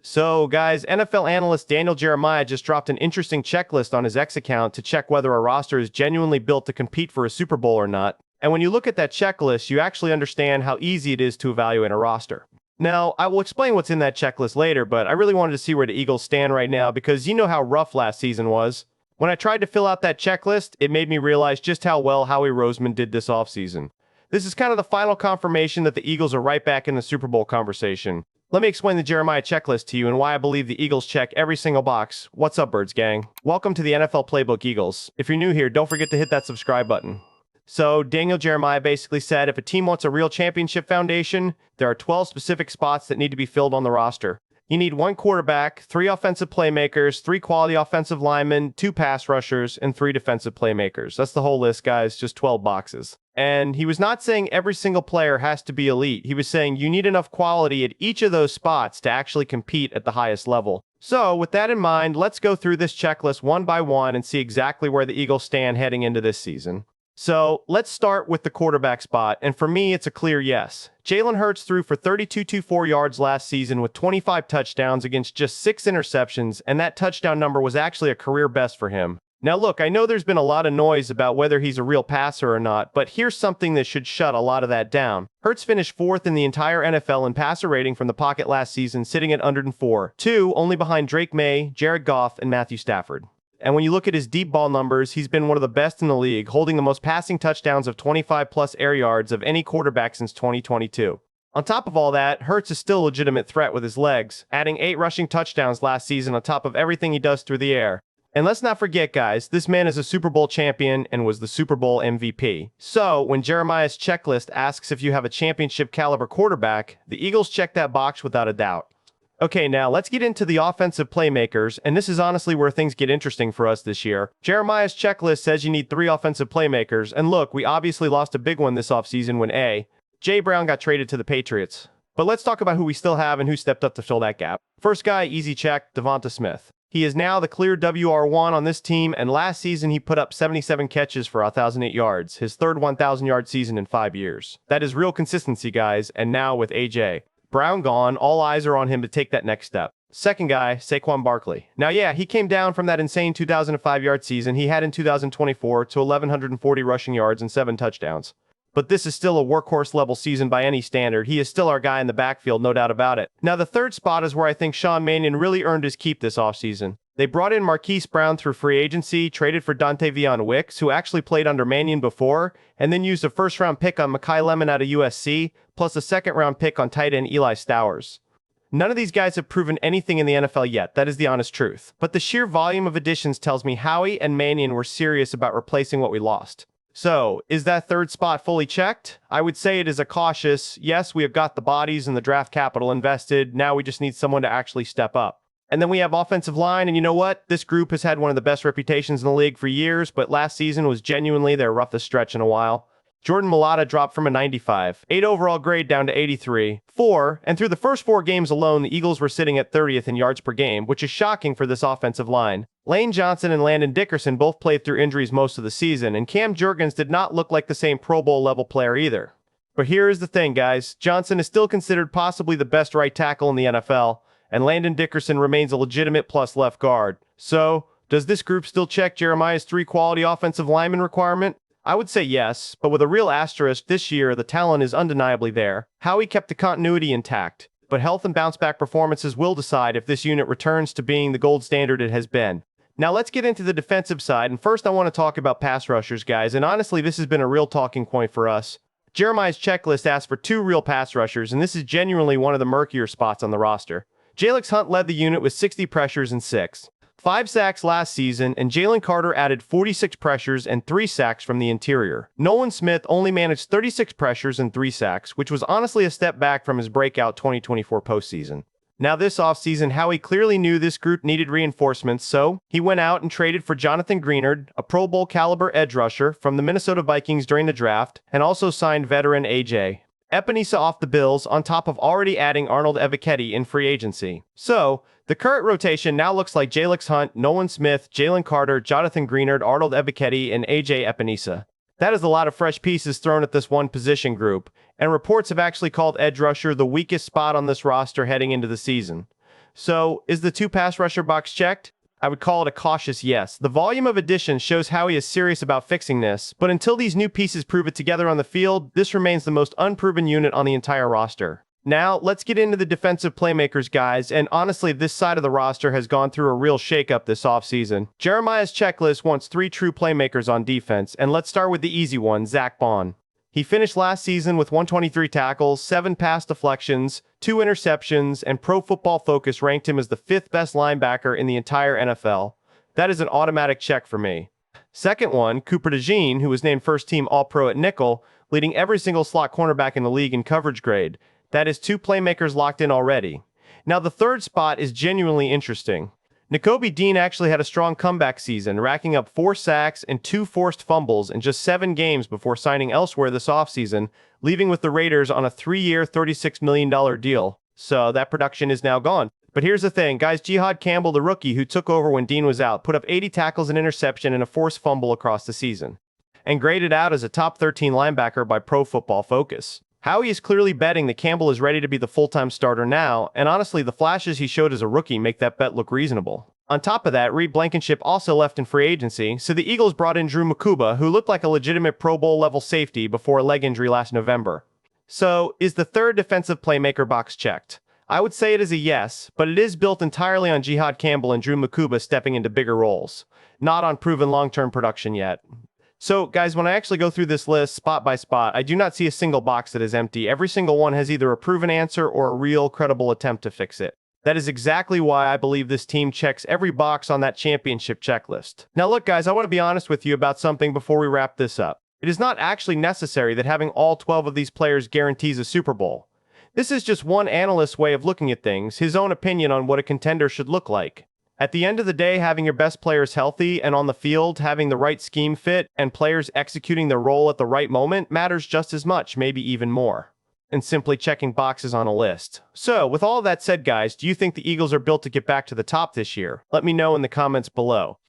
So, guys, NFL analyst Daniel Jeremiah just dropped an interesting checklist on his X account to check whether a roster is genuinely built to compete for a Super Bowl or not. And when you look at that checklist, you actually understand how easy it is to evaluate a roster. Now, I will explain what's in that checklist later, but I really wanted to see where the Eagles stand right now because you know how rough last season was. When I tried to fill out that checklist, it made me realize just how well Howie Roseman did this offseason. This is kind of the final confirmation that the Eagles are right back in the Super Bowl conversation. Let me explain the Jeremiah checklist to you and why I believe the Eagles check every single box. What's up, Birds gang? Welcome to the NFL Playbook Eagles. If you're new here, don't forget to hit that subscribe button. So, Daniel Jeremiah basically said if a team wants a real championship foundation, there are 12 specific spots that need to be filled on the roster. You need 1 quarterback, 3 offensive playmakers, 3 quality offensive linemen, 2 pass rushers, and 3 defensive playmakers. That's the whole list, guys, just 12 boxes. And he was not saying every single player has to be elite. He was saying you need enough quality at each of those spots to actually compete at the highest level. So, with that in mind, let's go through this checklist one by one and see exactly where the Eagles stand heading into this season. So, let's start with the quarterback spot, and for me, it's a clear yes. Jalen Hurts threw for 32.24 yards last season with 25 touchdowns against just 6 interceptions, and that touchdown number was actually a career best for him. Now look, I know there's been a lot of noise about whether he's a real passer or not, but here's something that should shut a lot of that down. Hurts finished 4th in the entire NFL in passer rating from the pocket last season, sitting at 104, 2 only behind Drake May, Jared Goff, and Matthew Stafford. And when you look at his deep ball numbers, he's been one of the best in the league, holding the most passing touchdowns of 25-plus air yards of any quarterback since 2022. On top of all that, Hurts is still a legitimate threat with his legs, adding 8 rushing touchdowns last season on top of everything he does through the air. And let's not forget, guys, this man is a Super Bowl champion and was the Super Bowl MVP. So, when Jeremiah's checklist asks if you have a championship caliber quarterback, the Eagles check that box without a doubt. Okay, now let's get into the offensive playmakers, and this is honestly where things get interesting for us this year. Jeremiah's checklist says you need 3 offensive playmakers, and look, we obviously lost a big one this offseason when J. Brown got traded to the Patriots. But let's talk about who we still have and who stepped up to fill that gap. First guy, easy check, DeVonta Smith. He is now the clear WR1 on this team, and last season he put up 77 catches for 1,008 yards, his third 1,000-yard season in 5 years. That is real consistency, guys, and now with A.J. Brown gone, all eyes are on him to take that next step. Second guy, Saquon Barkley. Now yeah, he came down from that insane 2,005-yard season he had in 2024 to 1,140 rushing yards and 7 touchdowns. But this is still a workhorse-level season by any standard. He is still our guy in the backfield, no doubt about it. Now, the third spot is where I think Sean Mannion really earned his keep this offseason. They brought in Marquise Brown through free agency, traded for Dontayvion Wicks, who actually played under Mannion before, and then used a first-round pick on Makai Lemon out of USC, plus a second-round pick on tight end Eli Stowers. None of these guys have proven anything in the NFL yet, that is the honest truth. But the sheer volume of additions tells me Howie and Mannion were serious about replacing what we lost. So, is that third spot fully checked? I would say it is a cautious, yes, we have got the bodies and the draft capital invested, now we just need someone to actually step up. And then we have offensive line, and you know what? This group has had one of the best reputations in the league for years, but last season was genuinely their roughest stretch in a while. Jordan Mailata dropped from a 95, 8 overall grade down to 83, 4, and through the first 4 games alone, the Eagles were sitting at 30th in yards per game, which is shocking for this offensive line. Lane Johnson and Landon Dickerson both played through injuries most of the season, and Cam Jurgens did not look like the same Pro Bowl level player either. But here is the thing, guys. Johnson is still considered possibly the best right tackle in the NFL, and Landon Dickerson remains a legitimate plus left guard. So, does this group still check Jeremiah's 3 quality offensive lineman requirement? I would say yes, but with a real asterisk, this year the talent is undeniably there. Howie kept the continuity intact, but health and bounce-back performances will decide if this unit returns to being the gold standard it has been. Now let's get into the defensive side, and first I want to talk about pass rushers, guys, and honestly this has been a real talking point for us. Jeremiah's checklist asks for 2 real pass rushers, and this is genuinely one of the murkier spots on the roster. Jalix Hunt led the unit with 60 pressures and 5 sacks last season, and Jalen Carter added 46 pressures and 3 sacks from the interior. Nolan Smith only managed 36 pressures and 3 sacks, which was honestly a step back from his breakout 2024 postseason. Now this offseason, Howie clearly knew this group needed reinforcements, so he went out and traded for Jonathan Greenard, a Pro Bowl caliber edge rusher from the Minnesota Vikings during the draft, and also signed veteran A.J. Epenesa off the Bills on top of already adding Arnold Ebiketie in free agency. So, the current rotation now looks like Jalix Hunt, Nolan Smith, Jalen Carter, Jonathan Greenard, Arnold Ebiketie, and A.J. Epenesa. That is a lot of fresh pieces thrown at this one position group, and reports have actually called edge rusher the weakest spot on this roster heading into the season. So, is the 2 pass rusher box checked? I would call it a cautious yes. The volume of additions shows Howie is serious about fixing this, but until these new pieces prove it together on the field, this remains the most unproven unit on the entire roster. Now, let's get into the defensive playmakers, guys, and honestly, this side of the roster has gone through a real shakeup this offseason. Jeremiah's checklist wants 3 true playmakers on defense, and let's start with the easy one, Zack Baun. He finished last season with 123 tackles, 7 pass deflections, 2 interceptions, and Pro Football Focus ranked him as the 5th best linebacker in the entire NFL. That is an automatic check for me. Second one, DeJean, who was named first team All-Pro at nickel, leading every single slot cornerback in the league in coverage grade. That is 2 playmakers locked in already. Now the third spot is genuinely interesting. Nakobe actually had a strong comeback season, racking up 4 sacks and 2 forced fumbles in just 7 games before signing elsewhere this offseason, leaving with the Raiders on a 3-year, $36 million deal. So that production is now gone. But here's the thing, guys, Jihaad Campbell, the rookie who took over when Dean was out, put up 80 tackles, an interception, and a forced fumble across the season, and graded out as a top 13 linebacker by Pro Football Focus. Howie is clearly betting that Campbell is ready to be the full-time starter now, and honestly, the flashes he showed as a rookie make that bet look reasonable. On top of that, Blankenship also left in free agency, so the Eagles brought in Mukuba, who looked like a legitimate Pro Bowl-level safety before a leg injury last November. So, is the third defensive playmaker box checked? I would say it is a yes, but it is built entirely on Jihaad Campbell and Mukuba stepping into bigger roles, not on proven long-term production yet. So, guys, when I actually go through this list spot by spot, I do not see a single box that is empty. Every single one has either a proven answer or a real, credible attempt to fix it. That is exactly why I believe this team checks every box on that championship checklist. Now, look, guys, I want to be honest with you about something before we wrap this up. It is not actually necessary that having all 12 of these players guarantees a Super Bowl. This is just one analyst's way of looking at things, his own opinion on what a contender should look like. At the end of the day, having your best players healthy and on the field, having the right scheme fit, and players executing their role at the right moment matters just as much, maybe even more, than simply checking boxes on a list. So, with all of that said, guys, do you think the Eagles are built to get back to the top this year? Let me know in the comments below.